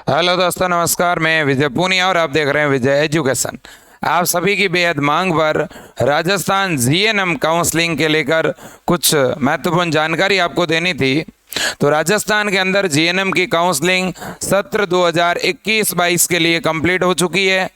Hello दोस्तों, नमस्कार। मैं विजय पूनिया और आप देख रहे हैं विजय एजुकेशन। आप सभी की बेहद मांग पर राजस्थान जीएनएम काउंसलिंग के लेकर कुछ महत्वपूर्ण जानकारी आपको देनी थी। तो राजस्थान के अंदर जीएनएम की काउंसलिंग सत्र 2021-22 के लिए कंप्लीट हो चुकी है,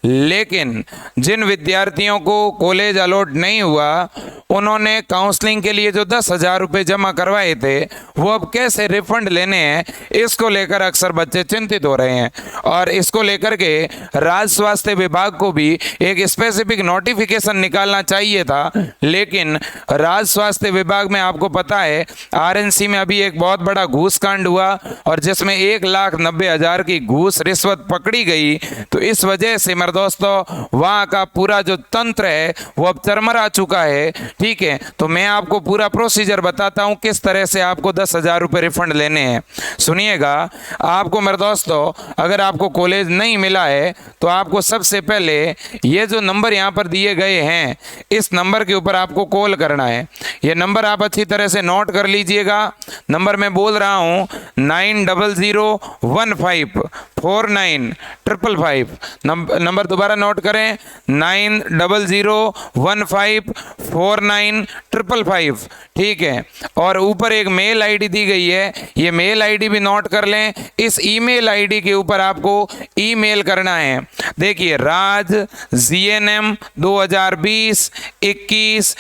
लेकिन जिन विद्यार्थियों को कॉलेज अलॉट नहीं हुआ उन्होंने काउंसलिंग के लिए जो 10,000 रुपये जमा करवाए थे वो अब कैसे रिफंड लेने हैं, इसको लेकर अक्सर बच्चे चिंतित हो रहे हैं। और इसको लेकर के राज्य स्वास्थ्य विभाग को भी एक स्पेसिफिक नोटिफिकेशन निकालना चाहिए था, लेकिन राज्य स्वास्थ्य विभाग में आपको पता है आरएनसी में अभी एक बहुत बड़ा घूस कांड हुआ और जिसमें 1,90,000 की घूस रिश्वत पकड़ी गई। तो इस वजह से मेरे दोस्तों वहाँ का पूरा जो तंत्र है वो अब चरमरा चुका है। ठीक है, तो मैं आपको पूरा प्रोसीजर बताता हूँ किस तरह से आपको 10,000 रुपये रिफंड लेने हैं। सुनिएगा, आपको मेरे दोस्तों अगर आपको कॉलेज नहीं मिला है तो आपको सबसे पहले ये जो नंबर यहाँ पर दिए गए हैं इस नंबर के ऊपर आपको कॉल करना है। ये नंबर आप अच्छी तरह से नोट कर लीजिएगा। नंबर मैं बोल रहा हूँ 9001549555। नंबर दोबारा नोट करें 9001549555। ठीक है, और ऊपर एक मेल आईडी दी गई है, ये मेल आईडी भी नोट कर लें। इस ईमेल आईडी के ऊपर आपको ईमेल करना है। देखिए, rajznm 2020-21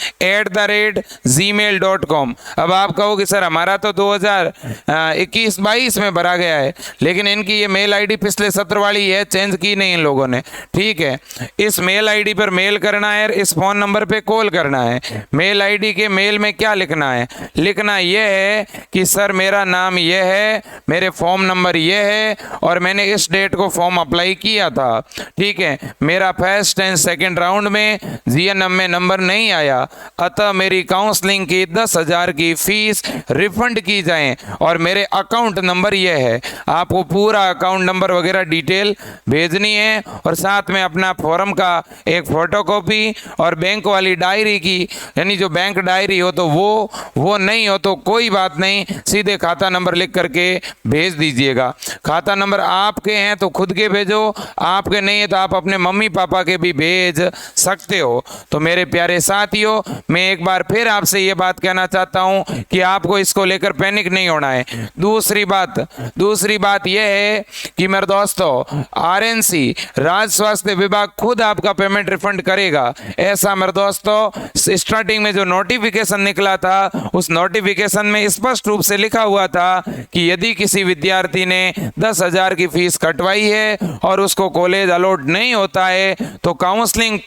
अब आप कहोगे सर हमारा तो 2021-22 में भरा गया है, लेकिन इनकी ये मेल आईडी पिछले सत्र वाली है, चेंज की नहीं इन लोगों ने। ठीक है, इस मेल आईडी पर मेल करना है, इस फोन नंबर पे कॉल करना है। मेल आईडी के मेल में क्या लिखना है? लिखना यह है कि सर मेरा नाम यह है, मेरे फॉर्म नंबर यह है और मैंने इस डेट को फॉर्म अप्लाई किया था। ठीक है, मेरा फर्स्ट एंड सेकंड राउंड में जीएनएम में नंबर नहीं आया, अतः मेरी काउंसलिंग की 10,000 की फीस रिफंड की जाए और मेरे अकाउंट नंबर यह है। आपको पूरा अकाउंट नंबर वगैरह डिटेल भेजनी है और साथ में अपना फॉर्म का एक फोटोकॉपी और बैंक वाली डायरी की, यानी जो बैंक डायरी हो तो वो नहीं हो तो कोई बात नहीं, सीधे खाता नंबर लिख करके भेज दीजिएगा। खाता नंबर आपके हैं तो खुद के भेजो, आपके नहीं है तो आप अपने मम्मी पापा के भी भेज सकते हो। तो मेरे प्यारे साथियों, मैं एक बार फिर आपसे ये बात कहना चाहता हूँ कि आपको इसको लेकर पैनिक नहीं होना है। दूसरी बात यह है कि मेरे दोस्तों आरएनसी राज्य स्वास्थ्य विभाग खुद आपका पेमेंट रिफंड करेगा। ऐसा मेरे दोस्तों स्टार्टिंग में जो नोटिफिकेशन निकला था उस नोटिफिकेशन में स्पष्ट रूप से लिखा हुआ था कि यदि किसी विद्यार्थी ने 10,000 की फीस कटवाई है और उसको कॉलेज अलॉट नहीं होता है तो काउंसलिंग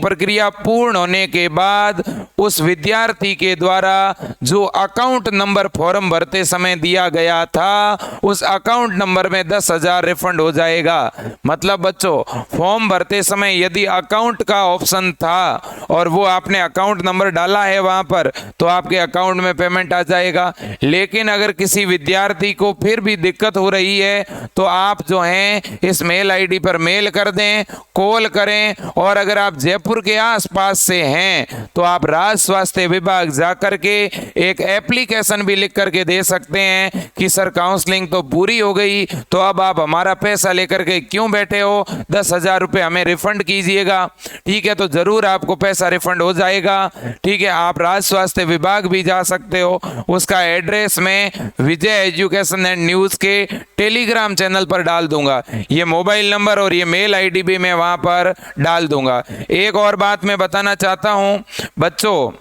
प्रक्रिया पूर्ण होने के बाद उस विद्यार्थी के द्वारा जो अकाउंट नंबर फॉर्म भरते समय दिया गया था उस अकाउंट नंबर में 10,000 रिफंड हो जाएगा। मतलब बच्चों, फॉर्म भरते समय यदि अकाउंट का ऑप्शन था और वो आपने अकाउंट नंबर डाला है वहां पर तो आपके अकाउंट में पेमेंट आ जाएगा। लेकिन अगर किसी विद्यार्थी को फिर भी दिक्कत हो रही है तो आप जो हैं इस मेल आईडी पर मेल कर दें, कॉल करें, और अगर आप जयपुर के आसपास से हैं तो आप राज्य स्वास्थ्य विभाग जाकर के एक एप्लीकेशन भी लिख करके दे सकते हैं कि सर काउंसलिंग तो पूरी हो गई, तो अब आप हमारा पैसा लेकर के क्यों बैठे हो, 10,000 रुपये हमें रिफंड कीजिएगा। ठीक है, तो जरूर आपको पैसा रिफंड हो जाएगा। ठीक है, आप राज्य स्वास्थ्य विभाग भी जा सकते हो, उसका एड्रेस मैं विजय एजुकेशन एंड न्यूज के टेलीग्राम चैनल पर डाल दूंगा। ये मोबाइल नंबर और ये मेल आईडी भी मैं वहां पर डाल दूंगा। एक और बात मैं बताना चाहता हूं बच्चों,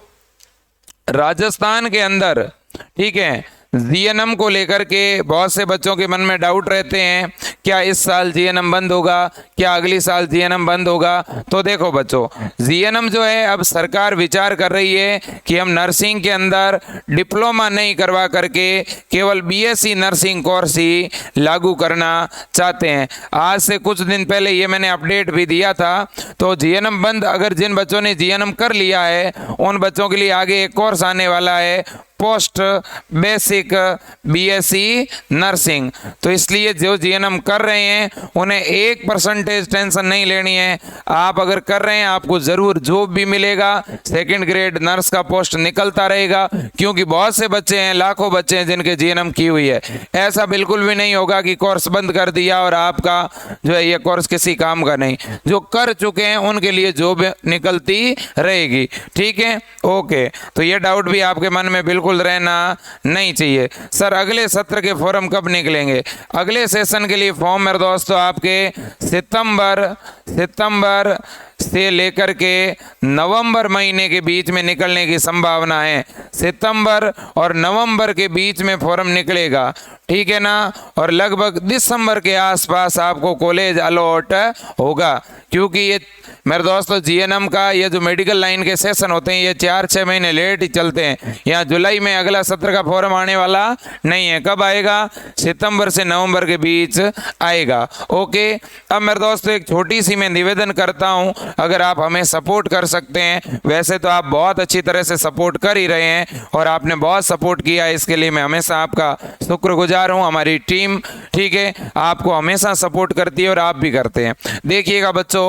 राजस्थान के अंदर, ठीक है, जीएनएम को लेकर के बहुत से बच्चों के मन में डाउट रहते हैं, क्या इस साल जीएनएम बंद होगा, क्या अगली साल जीएनएम बंद होगा। तो देखो बच्चों, जीएनएम जो है अब सरकार विचार कर रही है कि हम नर्सिंग के अंदर डिप्लोमा नहीं करवा करके केवल बीएससी नर्सिंग कोर्स ही लागू करना चाहते हैं। आज से कुछ दिन पहले ये मैंने अपडेट भी दिया था। तो जीएनएम बंद, अगर जिन बच्चों ने जीएनएम कर लिया है उन बच्चों के लिए आगे एक कोर्स आने वाला है, पोस्ट बेसिक बीएससी नर्सिंग। तो इसलिए जो जीएनएम कर रहे हैं उन्हें 1% टेंशन नहीं लेनी है। आप अगर कर रहे हैं आपको ज़रूर जॉब भी मिलेगा, सेकंड ग्रेड नर्स का पोस्ट निकलता रहेगा, क्योंकि बहुत से बच्चे हैं, लाखों बच्चे हैं जिनके जीएनएम की हुई है। ऐसा बिल्कुल भी नहीं होगा कि कोर्स बंद कर दिया और आपका जो है ये कोर्स किसी काम का नहीं। जो कर चुके हैं उनके लिए जॉब निकलती रहेगी। ठीक है, ओके। तो ये डाउट भी आपके मन में बिल्कुल रहना नहीं चाहिए। सर अगले सत्र के फॉर्म कब निकलेंगे? अगले सेशन के लिए फॉर्म मेरे दोस्तों आपके सितंबर से लेकर के नवंबर महीने के बीच में निकलने की संभावना है। सितंबर और नवंबर के बीच में फॉर्म निकलेगा, ठीक है ना। और लगभग दिसंबर के आसपास आपको कॉलेज अलॉट होगा, क्योंकि ये मेरे दोस्तों जीएनएम का ये जो मेडिकल लाइन के सेशन होते हैं ये 4-6 महीने लेट ही चलते हैं। यहाँ जुलाई में अगला सत्र का फॉर्म आने वाला नहीं है। कब आएगा? सितंबर से नवंबर के बीच आएगा। ओके। अब मेरे दोस्तों एक छोटी सी मैं निवेदन करता हूँ, अगर आप हमें सपोर्ट कर सकते हैं, वैसे तो आप बहुत अच्छी तरह से सपोर्ट कर ही रहे हैं और आपने बहुत सपोर्ट किया है, इसके लिए मैं हमेशा आपका शुक्रगुजार हूँ। हमारी टीम, ठीक है, आपको हमेशा सपोर्ट करती है और आप भी करते हैं। देखिएगा बच्चों,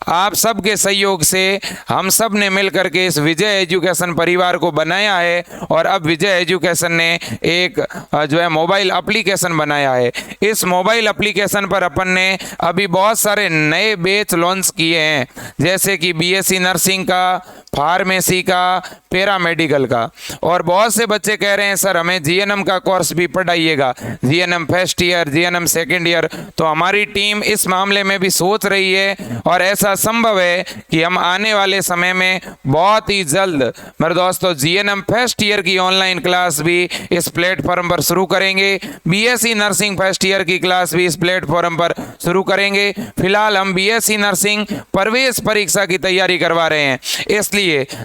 आप सबके सहयोग से हम सब ने मिल करके इस विजय एजुकेशन परिवार को बनाया है और अब विजय एजुकेशन ने एक जो है मोबाइल एप्लीकेशन बनाया है। इस मोबाइल एप्लीकेशन पर अपन ने अभी बहुत सारे नए बैच लॉन्च किए हैं, जैसे कि बीएससी नर्सिंग का, फार्मेसी का, पैरामेडिकल का। और बहुत से बच्चे कह रहे हैं सर हमें जीएनएम का कोर्स भी पढ़ाइएगा, GNM first year, GNM second year. तो हमारी टीम इस मामले में भी सोच रही है और ऐसा संभव है कि हम आने वाले समय में बहुत ही जल्द मेरे दोस्तों जीएनएम फर्स्ट ईयर की ऑनलाइन क्लास भी इस प्लेटफॉर्म पर शुरू करेंगे। बीएससी नर्सिंग फर्स्ट ईयर की क्लास भी इस प्लेटफॉर्म पर शुरू करेंगे। फिलहाल हम बीएससी नर्सिंग प्रवेश परीक्षा की तैयारी करवा रहे हैं, इसलिए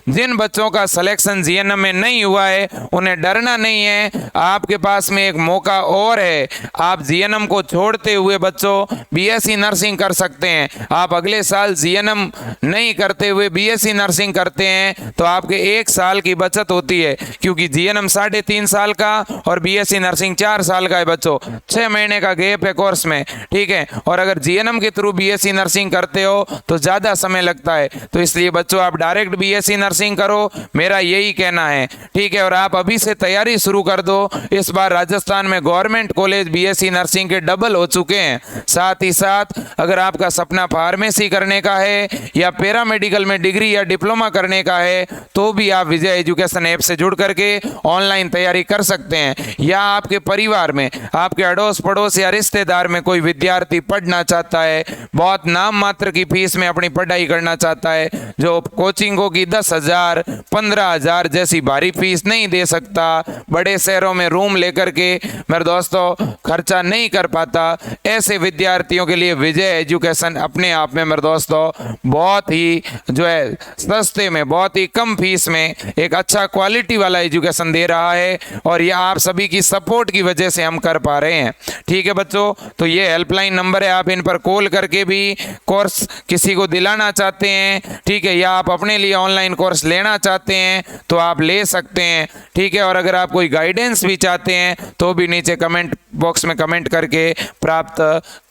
जिन बच्चों का सिलेक्शन जीएनएम में नहीं हुआ है उन्हें डरना नहीं है। आपके पास में एक मौका और है, आप जीएनएम को छोड़ते हुए बच्चों बीएससी नर्सिंग कर सकते हैं। आप अगले साल जीएनएम नहीं करते हुए बीएससी नर्सिंग करते हैं तो आपके 1 साल की बचत होती है, क्योंकि जीएनएम 3.5 साल का और बीएससी नर्सिंग 4 साल का है बच्चों। 6 महीने का गैप है कोर्स में, ठीक है। और अगर जीएनएम के थ्रू बीएससी नर्सिंग करते हो तो ज़्यादा समय लगता है, तो इसलिए बच्चों आप डायरेक्ट बीएससी नर्सिंग करो, मेरा यही कहना है, ठीक है। और आप अभी से तैयारी शुरू कर दो। इस बार राजस्थान में गवर्नमेंट कॉलेज बीएससी नर्सिंग के डबल हो चुके हैं। साथ ही साथ अगर आपका सपना फार्मेसी करने का है या पैरामेडिकल में डिग्री या डिप्लोमा करने का है तो भी आप विजय एजुकेशन ऐप से जुड़ करके ऑनलाइन तैयारी कर सकते हैं। या आपके परिवार में, आपके अड़ोस पड़ोस या रिश्तेदार में कोई विद्यार्थी पढ़ना चाहता है, बहुत नाम मात्र की फीस में अपनी पढ़ाई करना चाहता है, जो कोचिंगों की 10,000 15,000 जैसी भारी फीस नहीं दे सकता, बड़े शहरों में रूम लेकर के मेरे दोस्तों खर्चा नहीं कर पाता, ऐसे विद्यार्थियों के लिए विजय एजुकेशन अपने आप में मेरे दोस्तों बहुत ही जो है सस्ते में, बहुत ही कम फीस में एक अच्छा क्वालिटी वाला एजुकेशन दे रहा है। और ये आप सभी की सपोर्ट की वजह से हम कर पा रहे हैं, ठीक है बच्चों। तो ये हेल्पलाइन नंबर है, आप इन पर कॉल करके भी कोर्स किसी को दिलाना चाहते हैं, ठीक है, या आप अपने लिए ऑनलाइन कोर्स लेना चाहते हैं तो आप ले सकते हैं, ठीक है। और अगर आप कोई गाइडेंस भी चाहते हैं तो भी नीचे कमेंट बॉक्स में कमेंट करके प्राप्त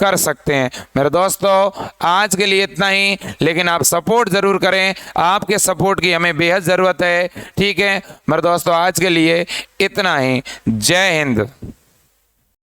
कर सकते हैं। मेरे दोस्तों आज के लिए इतना ही, लेकिन आप सपोर्ट ज़रूर करें, आपके सपोर्ट की हमें बेहद ज़रूरत है, ठीक है। मेरे दोस्तों आज के लिए इतना ही। जय हिंद।